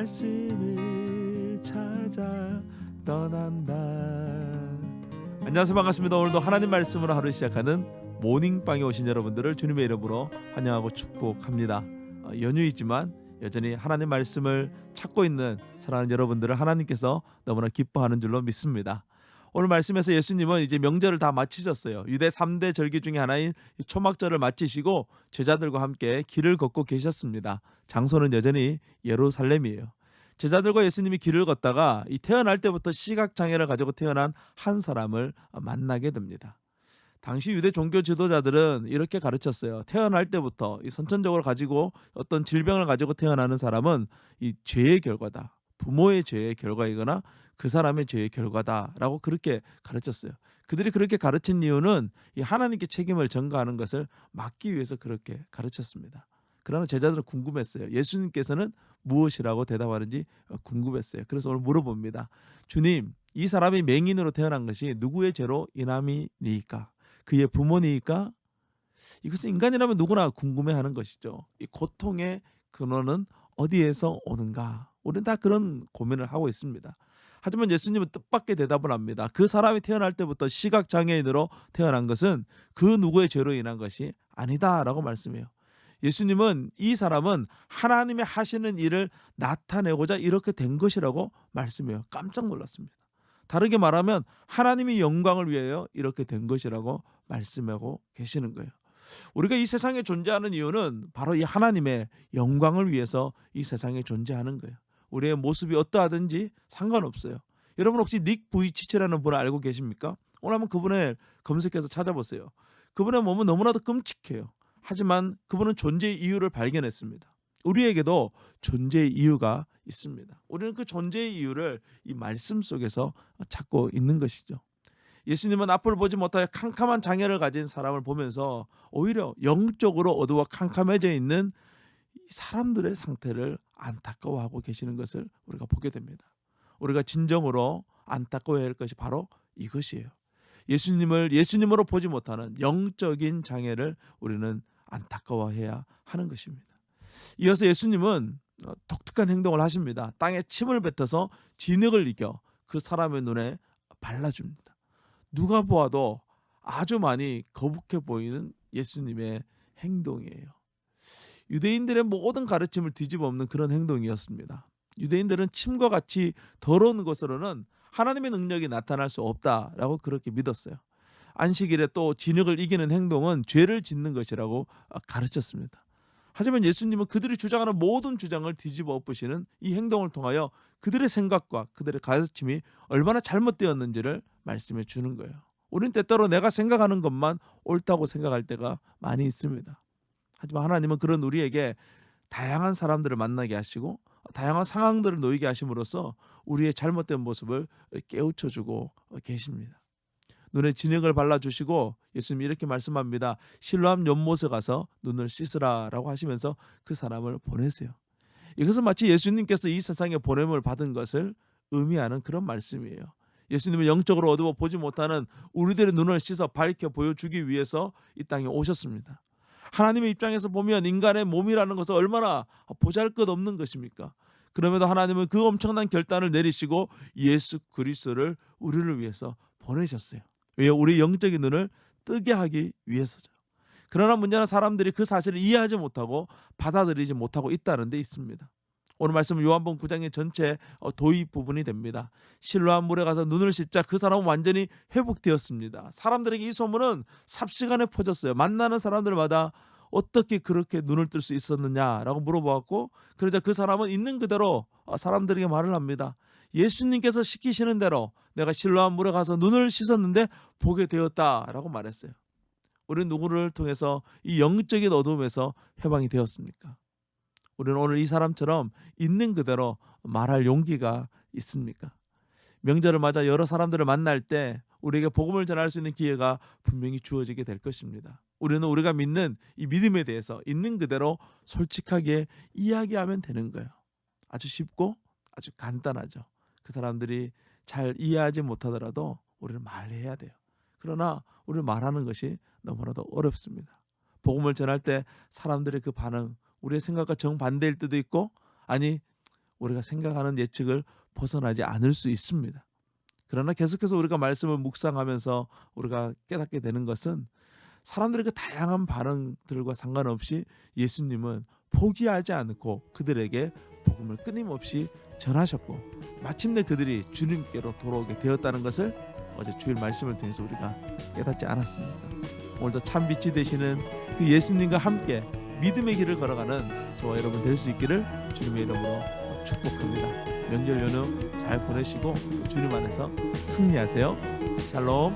말씀을 찾아 떠난다. 안녕하세요, 반갑습니다. 오늘도 하나님 말씀으로 하루 시작하는 모닝빵에 오신 여러분들을 주님의 이름으로 환영하고 축복합니다. 연휴이지만 여전히 하나님 말씀을 찾고 있는 사랑하는 여러분들을 하나님께서 너무나 기뻐하는 줄로 믿습니다. 오늘 말씀에서 예수님은 이제 명절을 다 마치셨어요. 유대 3대 절기 중에 하나인 초막절을 마치시고 제자들과 함께 길을 걷고 계셨습니다. 장소는 여전히 예루살렘이에요. 제자들과 예수님이 길을 걷다가 이 태어날 때부터 시각장애를 가지고 태어난 한 사람을 만나게 됩니다. 당시 유대 종교 지도자들은 이렇게 가르쳤어요. 태어날 때부터 이 선천적으로 가지고 어떤 질병을 가지고 태어나는 사람은 이 죄의 결과다. 부모의 죄의 결과이거나 그 사람의 죄의 결과다라고 그렇게 가르쳤어요. 그들이 그렇게 가르친 이유는 이 하나님께 책임을 전가하는 것을 막기 위해서 그렇게 가르쳤습니다. 그러나 제자들은 궁금했어요. 예수님께서는 무엇이라고 대답하는지 궁금했어요. 그래서 오늘 물어봅니다. 주님, 이 사람이 맹인으로 태어난 것이 누구의 죄로 인함이니까? 그의 부모니까? 이것은 인간이라면 누구나 궁금해하는 것이죠. 이 고통의 근원은 어디에서 오는가? 우리는 다 그런 고민을 하고 있습니다. 하지만 예수님은 뜻밖의 대답을 합니다. 그 사람이 태어날 때부터 시각장애인으로 태어난 것은 그 누구의 죄로 인한 것이 아니다라고 말씀해요. 예수님은 이 사람은 하나님이 하시는 일을 나타내고자 이렇게 된 것이라고 말씀해요. 깜짝 놀랐습니다. 다르게 말하면 하나님의 영광을 위하여 이렇게 된 것이라고 말씀하고 계시는 거예요. 우리가 이 세상에 존재하는 이유는 바로 이 하나님의 영광을 위해서 이 세상에 존재하는 거예요. 우리의 모습이 어떠하든지 상관없어요. 여러분 혹시 닉 부이치치라는 분을 알고 계십니까? 오늘 한번 그분을 검색해서 찾아보세요. 그분의 몸은 너무나도 끔찍해요. 하지만 그분은 존재의 이유를 발견했습니다. 우리에게도 존재의 이유가 있습니다. 우리는 그 존재의 이유를 이 말씀 속에서 찾고 있는 것이죠. 예수님은 앞을 보지 못하여 캄캄한 장애를 가진 사람을 보면서 오히려 영적으로 어두워 캄캄해져 있는 사람들의 상태를 안타까워하고 계시는 것을 우리가 보게 됩니다. 우리가 진정으로 안타까워해야 할 것이 바로 이것이에요. 예수님으로 보지 못하는 영적인 장애를 우리는 안타까워해야 하는 것입니다. 이어서 예수님은 독특한 행동을 하십니다. 땅에 침을 뱉어서 진흙을 이겨 그 사람의 눈에 발라줍니다. 누가 보아도 아주 많이 거북해 보이는 예수님의 행동이에요. 유대인들의 모든 가르침을 뒤집어 엎는 그런 행동이었습니다. 유대인들은 침과 같이 더러운 것으로는 하나님의 능력이 나타날 수 없다라고 그렇게 믿었어요. 안식일에 또 진흙을 이기는 행동은 죄를 짓는 것이라고 가르쳤습니다. 하지만 예수님은 그들이 주장하는 모든 주장을 뒤집어 엎으시는 이 행동을 통하여 그들의 생각과 그들의 가르침이 얼마나 잘못되었는지를 말씀해 주는 거예요. 우리는 때때로 내가 생각하는 것만 옳다고 생각할 때가 많이 있습니다. 하지만 하나님은 그런 우리에게 다양한 사람들을 만나게 하시고 다양한 상황들을 놓이게 하심으로써 우리의 잘못된 모습을 깨우쳐주고 계십니다. 눈에 진흙을 발라주시고 예수님이 이렇게 말씀합니다. 실로암 연못에 가서 눈을 씻으라라고 하시면서 그 사람을 보내세요. 이것은 마치 예수님께서 이 세상에 보냄을 받은 것을 의미하는 그런 말씀이에요. 예수님은 영적으로 어두워 보지 못하는 우리들의 눈을 씻어 밝혀 보여주기 위해서 이 땅에 오셨습니다. 하나님의 입장에서 보면 인간의 몸이라는 것은 얼마나 보잘것없는 것입니까? 그럼에도 하나님은 그 엄청난 결단을 내리시고 예수 그리스도를 우리를 위해서 보내셨어요. 왜요? 우리 영적인 눈을 뜨게 하기 위해서죠. 그러나 문제는 사람들이 그 사실을 이해하지 못하고 받아들이지 못하고 있다는 데 있습니다. 오늘 말씀은 요한복음 9장의 전체 도입 부분이 됩니다. 실로암 물에 가서 눈을 씻자 그 사람은 완전히 회복되었습니다. 사람들에게 이 소문은 삽시간에 퍼졌어요. 만나는 사람들마다 어떻게 그렇게 눈을 뜰 수 있었느냐라고 물어보았고, 그러자 그 사람은 있는 그대로 사람들에게 말을 합니다. 예수님께서 시키시는 대로 내가 실로암 물에 가서 눈을 씻었는데 보게 되었다라고 말했어요. 우리는 누구를 통해서 이 영적인 어둠에서 해방이 되었습니까? 우리는 오늘 이 사람처럼 있는 그대로 말할 용기가 있습니까? 명절을 맞아 여러 사람들을 만날 때 우리에게 복음을 전할 수 있는 기회가 분명히 주어지게 될 것입니다. 우리는 우리가 믿는 이 믿음에 대해서 있는 그대로 솔직하게 이야기하면 되는 거예요. 아주 쉽고 아주 간단하죠. 그 사람들이 잘 이해하지 못하더라도 우리는 말해야 돼요. 그러나 우리는 말하는 것이 너무나도 어렵습니다. 복음을 전할 때 사람들의 그 반응, 우리의 생각과 정반대일 때도 있고, 아니 우리가 생각하는 예측을 벗어나지 않을 수 있습니다. 그러나 계속해서 우리가 말씀을 묵상하면서 우리가 깨닫게 되는 것은 사람들의 그 다양한 반응들과 상관없이 예수님은 포기하지 않고 그들에게 복음을 끊임없이 전하셨고 마침내 그들이 주님께로 돌아오게 되었다는 것을 어제 주일 말씀을 통해서 우리가 깨닫지 않았습니까? 오늘도 참 빛이 되시는 그 예수님과 함께 믿음의 길을 걸어가는 저와 여러분 될 수 있기를 주님의 이름으로 축복합니다. 명절 연휴 잘 보내시고 주님 안에서 승리하세요. 샬롬.